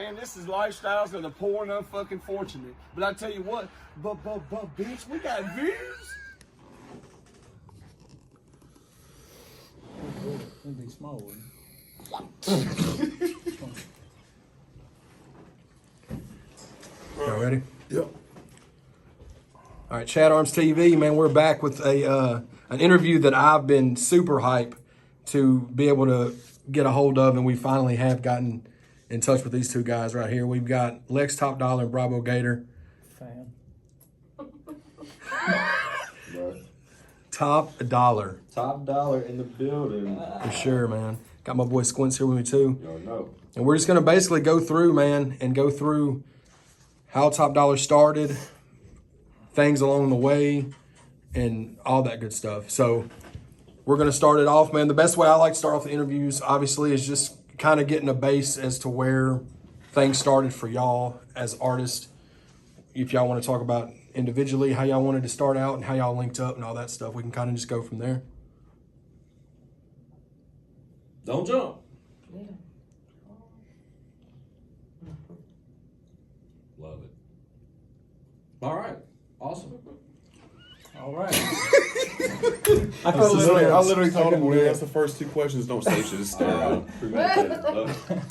man. This is lifestyles of the poor and unfucking fortunate. But I tell you what, but bitch, we got views. It'd be small one. Y'all ready? Yep. All right, ChadArmesTV, man, we're back with an interview that I've been super hyped to be able to get a hold of, and we finally have gotten in touch with these two guys right here. We've got Lex TopDollar and Brabo Gator. Fan. TopDollar. TopDollar in the building. For sure, man. Got my boy Squints here with me too. Y'all know. And we're just going to basically go through, man, and go through how TopDollar started, things along the way, and all that good stuff. So we're going to start it off, man. The best way I like to start off the interviews, obviously, is just kind of getting a base as to where things started for y'all as artists. If y'all want to talk about individually how y'all wanted to start out and how y'all linked up and all that stuff, we can kind of just go from there. Don't jump. Yeah. Love it. All right. Awesome. All right. I literally told him when he asked the first two questions, don't say shit, just stare at him.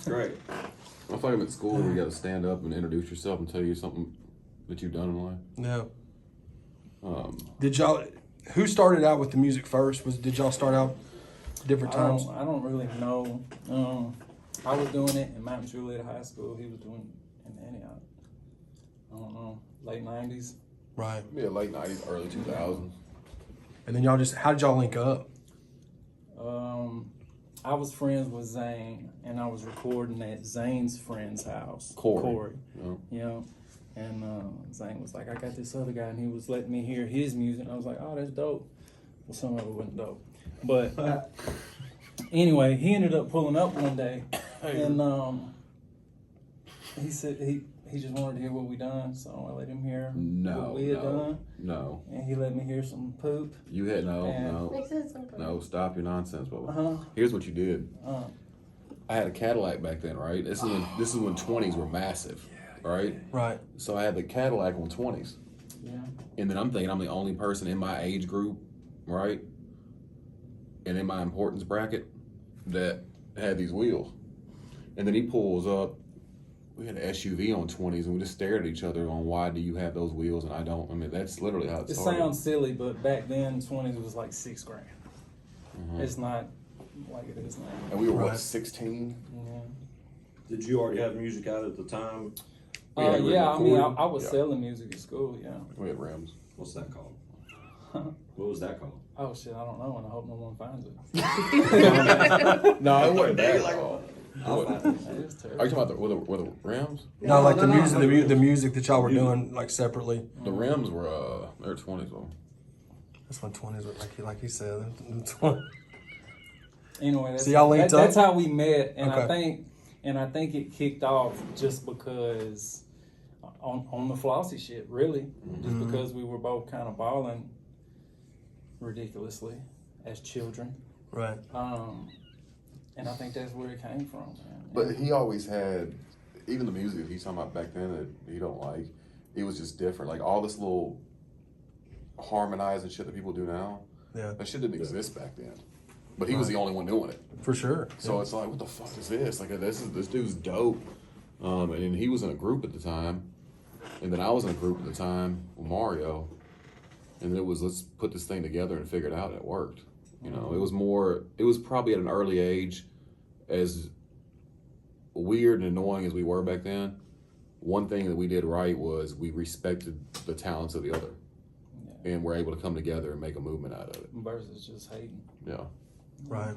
Great. I feel like I'm at school where you got to stand up and introduce yourself and tell you something that you've done in life. Yeah. Did y'all? Who started out with the music first? Did y'all start out different times? I don't really know. I was doing it in Mount Juliet High School. He was doing it in Antioch. I don't know, late 90s. Right. Yeah, late 90s, early 2000s. And then y'all how did y'all link up? I was friends with Zane, and I was recording at Zane's friend's house. Corey. Yeah. And Zane was like, I got this other guy, and he was letting me hear his music. And I was like, oh, that's dope. Well, some of it wasn't dope. But anyway, he ended up pulling up one day, and he said he just wanted to hear what we done, so I let him hear what we had done. No. And he let me hear some poop. You had Makes no, stop your nonsense, Bubba. Uh-huh. Here's what you did. I had a Cadillac back then, right? This is when 20s were massive, right? Right. So I had the Cadillac on 20s. Yeah. And then I'm thinking I'm the only person in my age group, right? And in my importance bracket that had these wheels. And then he pulls up. We had an SUV on 20s, and we just stared at each other on why do you have those wheels and I don't. I mean, that's literally how it started. It sounds silly, but back then, 20s was like $6 grand. Mm-hmm. It's not like it is now. And we were, Right. what, 16? Yeah. Did you already have music out at the time? Yeah, I mean, I was Yeah. selling music at school, yeah. We had rims. What's that called? What was that called? Oh, shit, I don't know, and I hope no one finds it. No, it wasn't that at all. I'll find it. That is Are you terrible. talking about the rims? No, like the no, music, no. the music that y'all were doing like separately. The rims were they were 20s though. That's when 20s were like he said. Anyway, that's, So y'all linked up? that's how we met, and Okay. I think it kicked off just because on the flossy shit, really, just because we were both kind of balling ridiculously as children, Right. and I think that's where it came from, man. But he always had, even the music that he's talking about back then that he don't like, it was just different. Like all this little harmonizing shit that people do now, Yeah. that shit didn't exist back then. But he was the only one doing it. For sure. So it's like, what the fuck is this? Like this dude's dope. And he was in a group at the time. And then I was in a group at the time with Mario. And then it was, let's put this thing together and figure it out, and it worked. You know, it was probably at an early age, as weird and annoying as we were back then, one thing that we did right was we respected the talents of the other. Yeah. And we're able to come together and make a movement out of it. Versus just hating. Yeah. Right.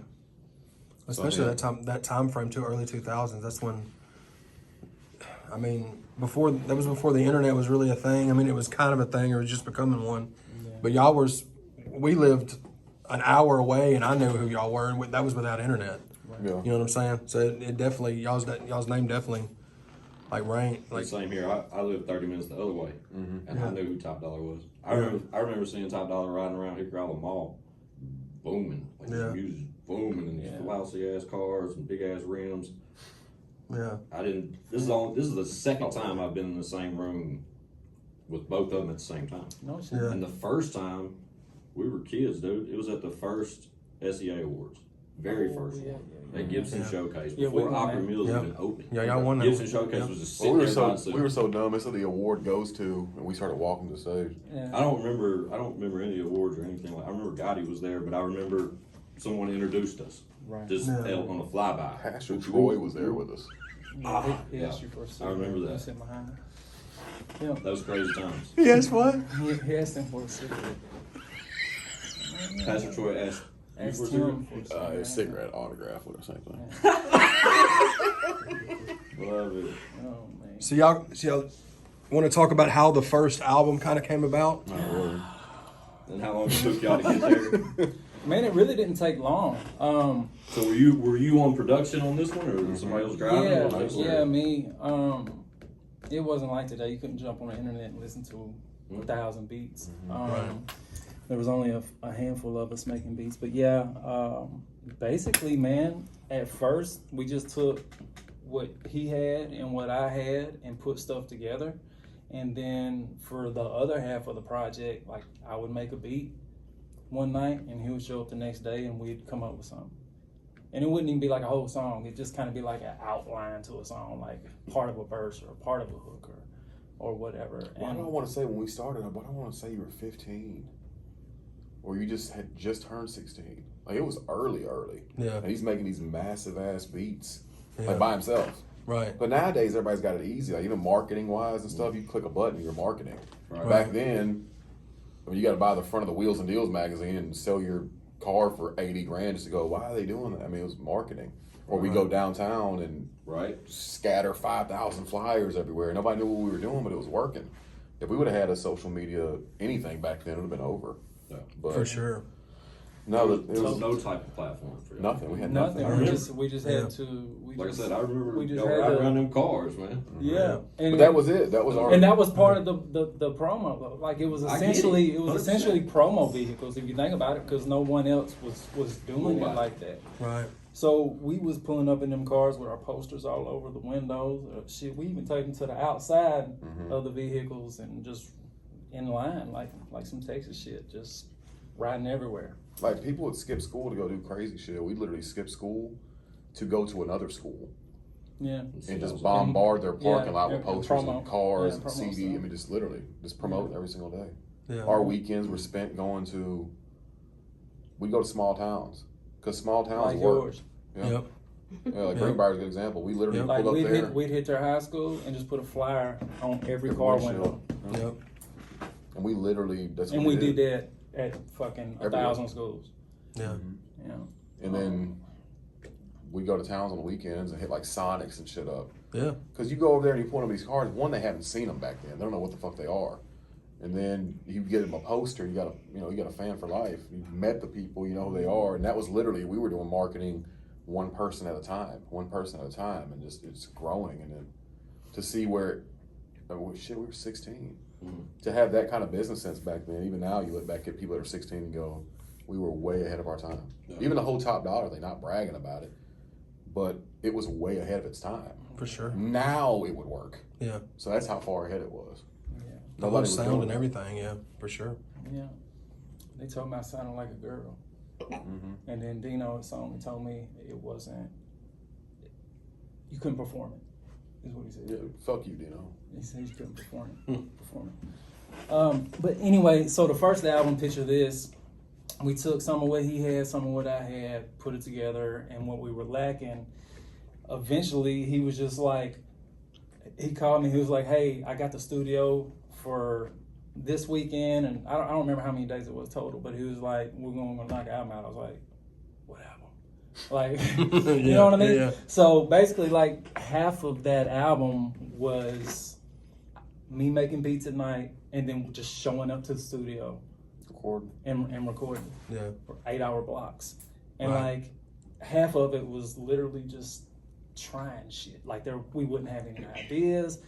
So, Especially yeah. that time frame too, early 2000s. That's when. I mean, before the internet was really a thing. I mean, it was kind of a thing, or it was just becoming one. Yeah. But we lived an hour away, and I knew who y'all were, and that was without internet. Yeah. You know what I'm saying? So it definitely y'all's name definitely like rang. Like Same here. I lived 30 minutes the other way, and Yeah. I knew who TopDollar was. I remember seeing TopDollar riding around here around the mall, booming. Like Yeah. his music booming, and Yeah. flousy ass cars and big ass rims. Yeah. I didn't. This is the second time I've been in the same room with both of them at the same time. No shit. Yeah. And the first time, we were kids, dude. It was at the first SEA Awards. Very first one. At Gibson Showcase. Yeah, we Before won Opry that. Mills Yeah. even opened. Yeah, y'all won that Gibson one. Showcase Yeah. was just Well, sitting there by itself. we were so dumb. It said the award goes to, and we started walking to the stage. Yeah. I don't remember any awards or anything like. I remember Gotti was there, but I remember someone introduced us. Right. Just Yeah. on the flyby. Pastor Troy was there with us. He asked you for a I cigarette. remember that. You sit behind him. Yeah. Those crazy times. Yes, what? He asked him for a cigarette. Pastor Troy asked you Asked for a him cigarette? for a cigarette. Cigarette autograph with the same thing. Love it. Oh man. So y'all want to talk about how the first album kind of came about? Not really. And how long it took y'all to get there? Man, it really didn't take long. So were you on production on this one, or was somebody else driving? Yeah, me. It wasn't like today. You couldn't jump on the internet and listen to 1,000 beats. There was only a handful of us making beats, but yeah, basically, man. At first, we just took what he had and what I had and put stuff together, and then for the other half of the project, like I would make a beat one night, and he would show up the next day, and we'd come up with something. And it wouldn't even be like a whole song. It'd just kind of be like an outline to a song, like part of a verse or part of a hook or whatever. Well, I don't want to say when we started, but I want to say you were 15. Or you had just turned 16. Like, it was early. Yeah. And he's making these massive ass beats, Yeah. like by himself. Right. But nowadays, everybody's got it easy. Like, even marketing wise and stuff, you click a button, you're marketing. Right. Back then, I mean, you got to buy the front of the Wheels and Deals magazine and sell your car for 80 grand just to go, why are they doing that? I mean, it was marketing. Or we go downtown and Right. scatter 5,000 flyers everywhere. Nobody knew what we were doing, but it was working. If we would have had a social media anything back then, it would have been over. Yeah. But For sure. no, it was No type of platform for you. nothing. We had Nothing. nothing. We just Yeah. had to. Like I said, I remember we just y'all had ride to- around them cars, man. Yeah. And But that was it. That was our. And that was part of the promo, though. Like it was I get it. essentially 100%. promo vehicles if you think about it, because no one else was doing it Nobody. like that. Right. So we was pulling up in them cars with our posters all over the windows. Shit, we even took them to the outside of the vehicles and just in line, like some Texas shit, just riding everywhere. Like, people would skip school to go do crazy shit. We'd literally skip school to go to another school Yeah. and just bombard their parking lot with and posters promo. and cars Yeah, and promo CD. stuff. I mean, just literally just promoting every single day. Yeah. Our weekends were spent going to. We'd go to small towns because small towns Like work. yours. Yeah. Yep. Yeah, like Yep. Greenbrier's a good example. We literally Yep. Like pulled up there. we'd hit their high school and just put a flyer on every car window. Yep. And we literally, that's what And we did that at fucking Everywhere. 1,000 schools. Yeah. You know. And then we go to towns on the weekends and hit like Sonics and shit up. Yeah. Because you go over there and you point on these cars. One, they haven't seen them back then. They don't know what the fuck they are. And then you get them a poster. You got a fan for life. You met the people. You know who they are. And that was literally, we were doing marketing one person at a time, and just it's growing. And then to see where, we were 16. To have that kind of business sense back then. Even now, you look back at people that are 16 and go, we were way ahead of our time. Yeah. Even the whole TopDollar thing, not bragging about it, but it was way ahead of its time. For sure. Now it would work. Yeah. So that's how far ahead it was. Yeah. The whole Nobody was sound doing and that. everything. Yeah. For sure. Yeah. They told me I sounded like a girl. And then Dino at Sony told me it wasn't, you couldn't perform it, is what he said. Yeah, fuck you, Dino. He said you couldn't perform it. But anyway, so the first album, Picture This, we took some of what he had, some of what I had, put it together, and what we were lacking, eventually he was just like, he called me, he was like, hey, I got the studio for this weekend, and I don't remember how many days it was total, but he was like, we're going to knock an album out. I was like, what album? Like, you know what I mean? Yeah. So basically, like, half of that album was me making beats at night and then just showing up to the studio Record. and recording Yeah. for 8-hour blocks. And Right. like half of it was literally just trying shit. Like we wouldn't have any ideas,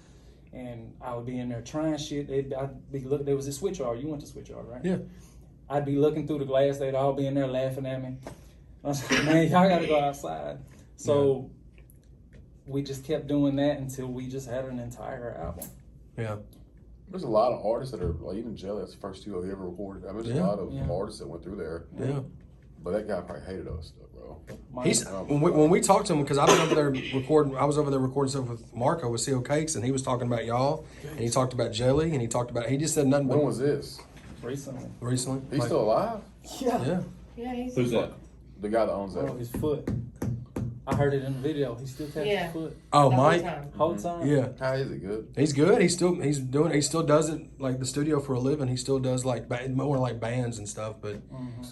and I would be in there trying shit. I'd be looking. There was a switch yard. You went to switch yard, right? Yeah. I'd be looking through the glass. They'd all be in there laughing at me. I was like, man, y'all got to go outside. So we just kept doing that until we just had an entire album. Yeah. There's a lot of artists that are, like, even Jelly, that's the first two he ever recorded. I mean, there's a lot of artists that went through there. Yeah. But that guy probably hated us, bro. He's when we talked to him, because I've been over there recording. I was over there recording stuff with Marco with Seal Cakes, and he was talking about y'all, and he talked about Jelly, and he talked about. He just said nothing. When was this? Recently. He's still alive? Yeah. Yeah, he's Who's that? The guy that owns that. Oh, his foot. I heard it in the video. He still catches his foot. Oh, the whole Mike. time. Whole time. Yeah. How is it good? He's good. He still does it like the studio for a living. He still does like more like bands and stuff. But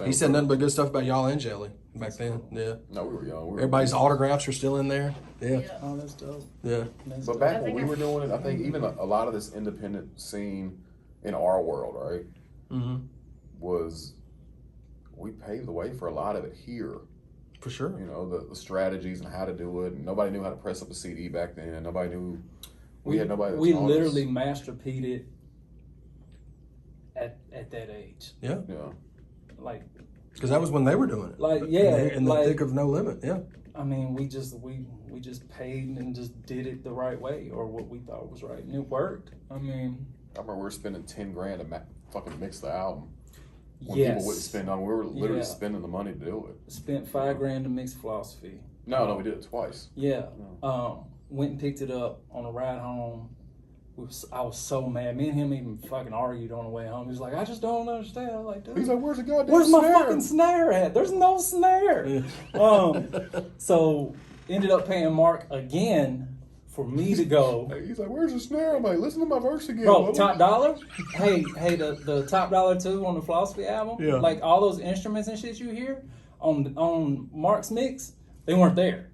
he said nothing but good stuff about y'all and Jelly back then. Yeah. No, we were young. Everybody's autographs are still in there. Yeah. Oh, that's dope. Yeah. That's But dope. back when we were doing it, I think even a lot of this independent scene in our world, right, was we paved the way for a lot of it here. For sure. You know, the strategies and how to do it. Nobody knew how to press up a CD back then. Nobody knew. We had nobody. That We taught literally us. master-peed at that age. Yeah. Yeah. Like, Because that was when they were doing it. Like, yeah, In the like- thick of No Limit. Yeah. I mean, we just paid and just did it the right way, or what we thought was right, and it worked. I mean, I remember we were spending $10,000 to fucking mix the album. When yes. people wouldn't spend on, we were literally Yeah. spending the money to do it. Spent $5,000 to mix Philosophy. No, we did it twice. Yeah. Went and picked it up on the ride home. I was so mad. Me and him even fucking argued on the way home. He was like, I just don't understand. I was like, dude, He's like, "Where's the goddamn where's my snare?" fucking snare at? There's no snare. So ended up paying Mark again for me to go. He's like, "Where's the snare?" I'm like, "Listen to my verse again, Bro, Bubba." $TopDollar. Hey, the $TopDollar 2 on the Philosophy album. Yeah. Like all those instruments and shit you hear on Mark's mix, they weren't there.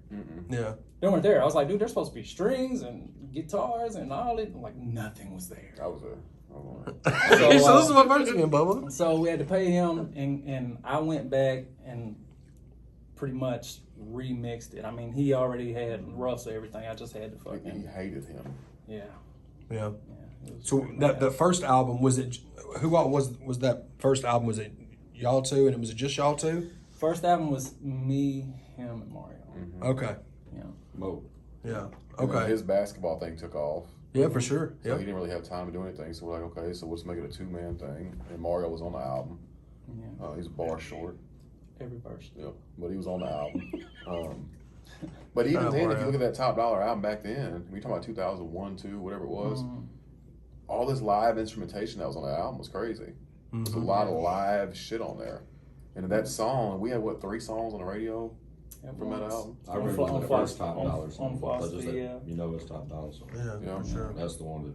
Yeah. They weren't there. I was like, dude, there's supposed to be strings and guitars and all it. Like nothing was there. I was there. So this is my verse again, Bubba. So we had to pay him, and I went back and pretty much remixed it. I mean, he already had roughs and everything. I just had to He fucking hated him. yeah. Yeah. It was So pretty that bad. the first album, was it, who all was that first album? Was it y'all two, and it was just y'all two? First album was me, him, and Mario. Okay. Yeah. Mo. Yeah. And then Okay. his basketball thing took off. Yeah, for sure. So Yeah. he didn't really have time to do anything. So we're like, okay, so let's make it a two-man thing. And Mario was on the album. Yeah. He's a bar short. Every verse. Yep. But he was on the album. But even then, if Mario. you look at that $TopDollar album back then, we talking about 2001, 2, whatever it was, all this live instrumentation that was on the album was crazy. There's a lot of live shit on there. And that song, we had, what, 3 songs on the radio from that album? I remember the first $5 on song. Philosophy, That's just that, yeah. you know it's $5 song. Yeah. Yeah. For sure. That's the one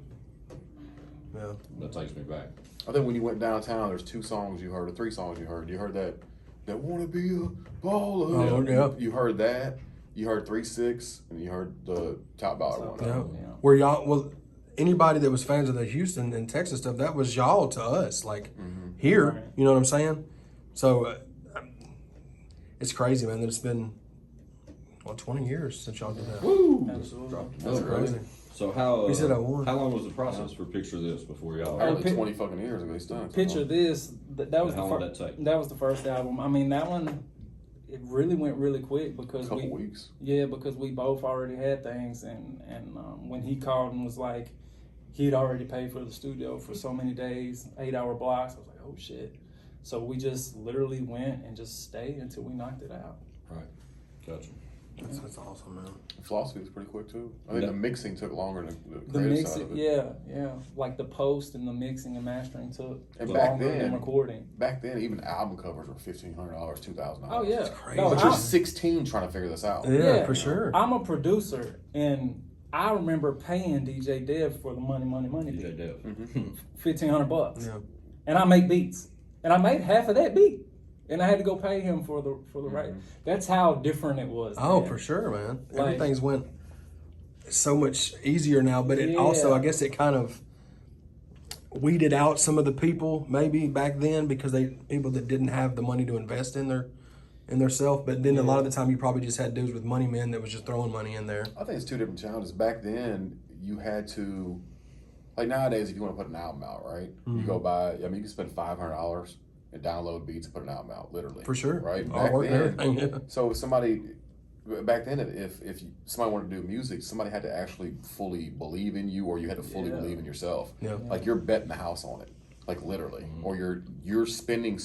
Yeah. that takes me back. I think when you went downtown, there's 2 songs you heard, or 3 songs you heard. You heard that wanna be a baller. Oh, yeah. You heard that. You heard 3-6, and you heard the $TopDollar one. Yeah. Yeah. Where y'all, well, anybody that was fans of the Houston and Texas stuff, that was y'all to us. Like here, Right. you know what I'm saying? So it's crazy, man. That it's been 20 years since y'all did that. Absolutely. That's crazy. So how We said I won. how long was the process for Picture This before y'all? Apparently 20 fucking years ago, he's done. Picture This. That was How the long did that first. take? That was the first album. I mean, that one. It really went really quick because A couple weeks. Yeah, because we both already had things, and when he called and was like, he'd already paid for the studio for so many days, 8-hour blocks. I was like, oh shit. So we just literally went and just stayed until we knocked it out. Right. Gotcha. That's awesome, man. Philosophy was pretty quick too. I think Yeah. the mixing took longer than the The creative side mixing, of it. yeah. Like the post and the mixing and mastering took And back longer than then- recording. Back then, even album covers were $1,500, $2,000. Oh yeah. crazy. No, But I'm- you're 16 trying to figure this out. Yeah, for sure. I'm a producer, and I remember paying DJ Dev for the money DJ beat, Dev. $1,500, Yeah. and I make beats, and I made half of that beat, and I had to go pay him for the right. That's how different it was. Oh, then. for sure, man. Like- Everything's went so much easier now, but it Yeah. also, I guess, it kind of weeded out some of the people maybe back then because people that didn't have the money to invest in their self. But then a lot of the time, you probably just had dudes with money men that was just throwing money in there. I think it's 2 different challenges. Back then, you had to, like nowadays, if you want to put an album out, right? You go buy, I mean, you can spend $500 and download beats and put an album out, literally. For sure. Right? Artwork and everything, yeah. So if somebody, back then, if somebody wanted to do music, somebody had to actually fully believe in you, or you had to fully believe in yourself. Yeah. Like you're betting the house on it, like literally, or you're spending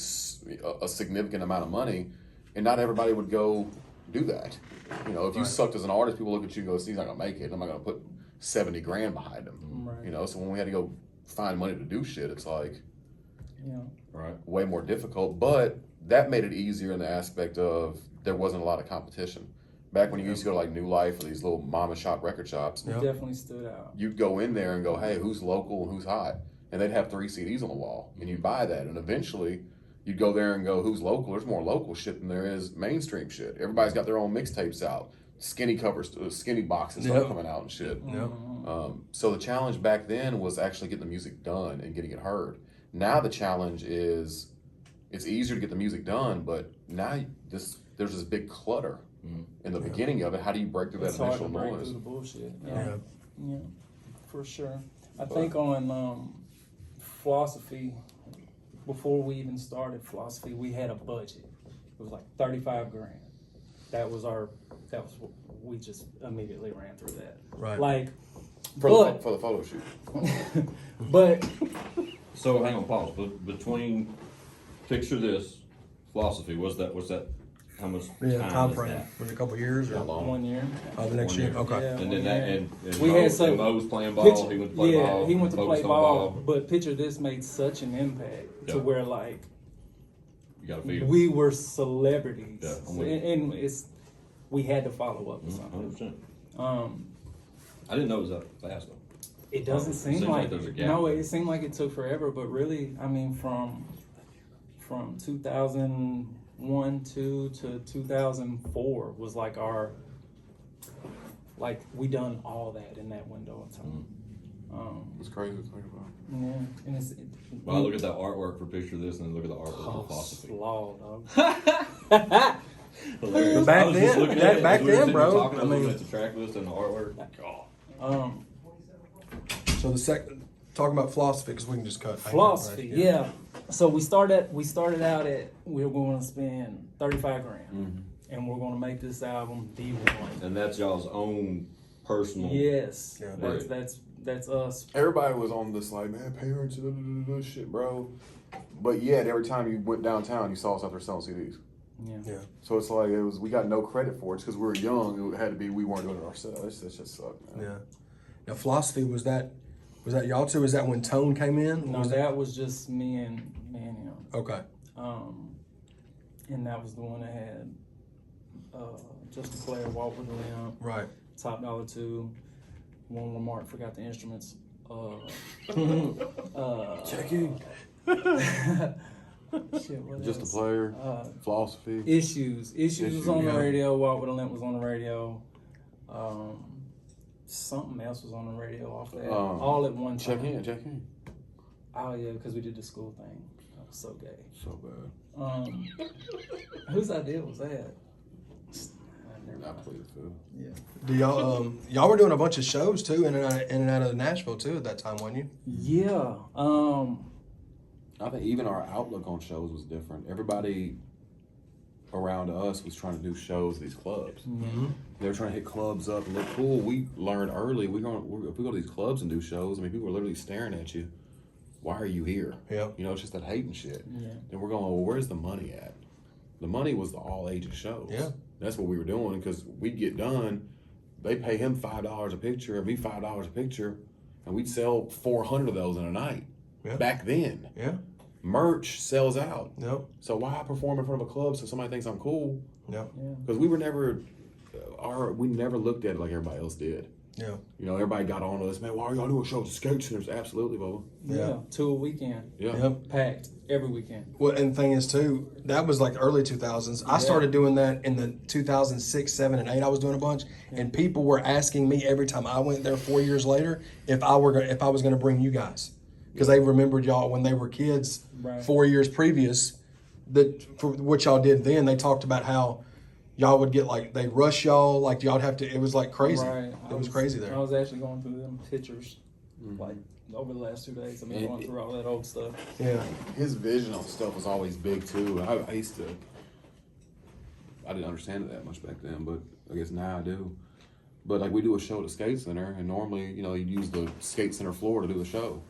a significant amount of money, and not everybody would go do that. You know, if you sucked as an artist, people look at you and go, "He's not gonna make it. I'm not gonna put 70 grand behind him." Right. You know, so when we had to go find money to do shit, it's like Right. way more difficult. But that made it easier in the aspect of there wasn't a lot of competition. Back when you used to go to like New Life or these little mama shop record shops, It definitely stood out. you'd go in there and go, "Hey, who's local and who's hot?" And they'd have 3 CDs on the wall, and you'd buy that. And eventually, you'd go there and go, "Who's local?" There's more local shit than there is mainstream shit. Everybody's got their own mixtapes out, skinny covers, skinny boxes stuff coming out and shit. So the challenge back then was actually getting the music done and getting it heard. Now the challenge is it's easier to get the music done, but now there's this big clutter in the beginning of it. How do you break through It's that hard to initial break noise? through the bullshit. Yeah. Yeah, for sure. I think on philosophy, before we even started philosophy, we had a budget. It was like 35 grand. That was what we just immediately ran through that. Right. Like, For the photo shoot. but So hang on, pause. Between picture this philosophy, was that how much Yeah, time is frame. that? Was it a couple of years or? How long? 1 year. Oh, the next 1 year. year. Okay. Yeah. And then that and We Mo, had some Mo was playing ball. Picture- He went to play ball. he went to play focused on ball. But picture this made such an impact to Yeah. where like You got to feed it. we were celebrities, Yeah, I'm with you. and we had to follow up with something. 100%. Um, I didn't know it was that fast though. It doesn't It seem seems like, like there's a gap no. there. It seemed like it took forever, but really, I mean, from 2001 to 2004 was like we done all that in that window of time. It's crazy to think about. Yeah, and it's Well, I look at that artwork for picture this, and then look at the artwork for philosophy. law, dog. Hilarious. But back I was just then- looking that- at it back as we were then, sitting bro, talking, I was I mean- looking at the track list and the artwork. God. So talking about philosophy, because we can just cut. Philosophy, yeah. So we started out at we were going to spend 35 grand, and we're going to make this album the one. And that's y'all's own personal. Yes, Yeah. that's us. Everybody was on this like, man, parents, shit, bro. But yet, every time you went downtown, you saw us out there selling CDs. Yeah. Yeah. So it's like we got no credit for it because we were young. It had to be we weren't doing it ourselves. That just sucked, man. Yeah. Now, philosophy was that y'all two? Was that when Tone came in? No, Was that was just me and him. Okay. And that was the one that had Just a Player, Walk with a Limp, Right. TopDollar 2. One where Mark forgot the instruments. Checking. Shit, what Just a else? player, philosophy. Issues was on the yeah. radio. Walk with a Limp was on the radio. Something else was on the radio off that. All at one time. Check in. Oh yeah, because we did the school thing. That was so gay. So bad. Whose idea was that? Never I mind. played the fiddle. Yeah. Do y'all were doing a bunch of shows too, in and out of Nashville too at that time, weren't you? Yeah. I think even our outlook on shows was different. Everybody around us was trying to do shows at these clubs. They were trying to hit clubs up and look cool. We learned early if we go to these clubs and do shows, I mean, people are literally staring at you. Why are you here? Yeah. You know, it's just that hating shit. Yeah. And we're going, well, where's the money at? The money was the all ages shows. Yeah. That's what we were doing because we'd get done. They pay him $5 a picture, and me $5 a picture, and we'd sell 400 of those in a night. Yeah. Back then. Yeah. Merch sells out. Yep. So why perform in front of a club so somebody thinks I'm cool? Yep. Yeah. Because we were never, we never looked at it like everybody else did. Yeah. You know, everybody got on us, man, why are y'all doing shows at skate centers? Absolutely, Bubba. Yeah. 2 a weekend. Yeah. Yep. Packed every weekend. Well, and the thing is too, that was like early 2000s. I started doing that in the 2006, 7, and 8. I was doing a bunch, and people were asking me every time I went there 4 years later if I was going to bring you guys, because they remembered y'all when they were kids, Right. 4 years previous. That for what y'all did then, they talked about how y'all would get like they rush y'all, like y'all'd have to. It was like crazy. Right. It was crazy there. I was actually going through them pictures, like over the last 2 days. I've been And going through all that old stuff. Yeah. His vision on stuff was always big too. I didn't understand it that much back then, but I guess now I do. But like we do a show at the skate center, and normally, you know, you'd use the skate center floor to do the show.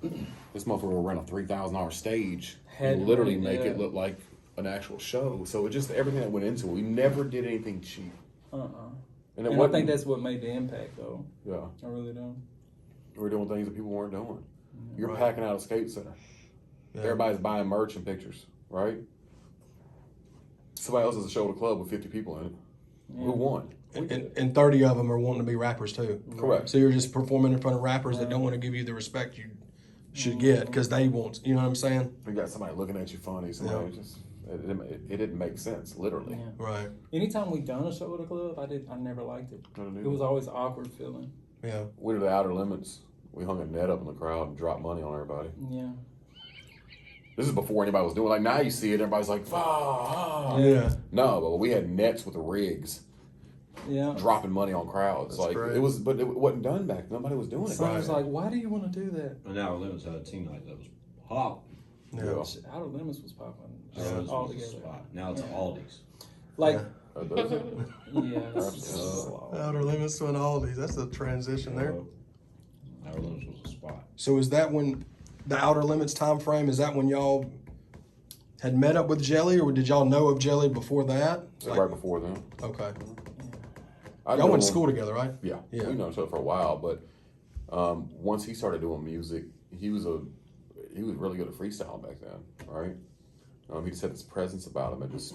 This motherfucker will rent a $3,000 stage and literally make it look like an actual show. So it just everything that went into it. We never did anything cheap. And I think that's what made the impact, though. Yeah, I really do. we're doing things that people weren't doing. You're Right. packing out a skate center. Yeah. Everybody's buying merch and pictures, right? Somebody else has a show at a club with 50 people in it. Who won? And 30 of them are wanting to be rappers too. Correct. So you're just performing in front of rappers that don't want to give you the respect you should get because they want, you know what I'm saying? You got somebody looking at you funny. Somebody just it didn't make sense, literally. Yeah. Right. Anytime we done a show at a club, I never liked it. It was always an awkward feeling. Yeah. We did the Outer Limits. We hung a net up in the crowd and dropped money on everybody. Yeah. This is before anybody was doing. Like now you see it, everybody's like, ah. Yeah. No, but we had nets with the rigs Yeah. dropping money on crowds. That's like great. it was, but it wasn't done back. Nobody was doing it. So I back was then. like, why do you want to do that? And now Limits had a team night that was hot. Yeah. Outer Limits was popping Those all was a together. spot. Now it's Aldi's. Like, Does it? yeah, it's slow. Outer Limits to an Aldi's. That's the transition there. Outer Limits was a spot. So is that when the Outer Limits time frame, is that when y'all had met up with Jelly or did y'all know of Jelly before that? Right before then. Okay. I Y'all knew went to him- school together, right? Yeah, Yeah. we know each other for a while, but once he started doing music, he was really good at freestyling back then, right? He just had this presence about him, and just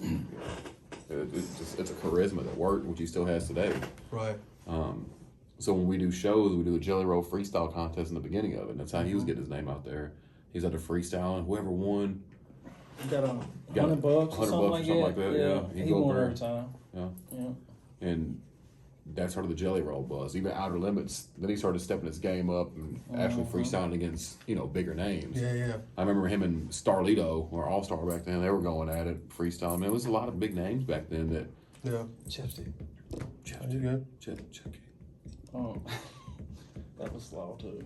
it's a charisma that worked, which he still has today. Right. So when we do shows, we do a Jelly Roll freestyle contest in the beginning of it. And that's how he was getting his name out there. He's at the freestyle, and whoever won, You got Got $100 or $100 something or like something that. like that, yeah. He He'd go won there. every time. yeah, Yeah. and that started the Jelly Roll buzz. Even Outer Limits, then he started stepping his game up and actually freestyling against bigger names. Yeah, yeah. I remember him and Starlito, or All Star back then. They were going at it, freestyling. Man, it was a lot of big names back then. That Yeah. You good? check. Oh, that was slow too.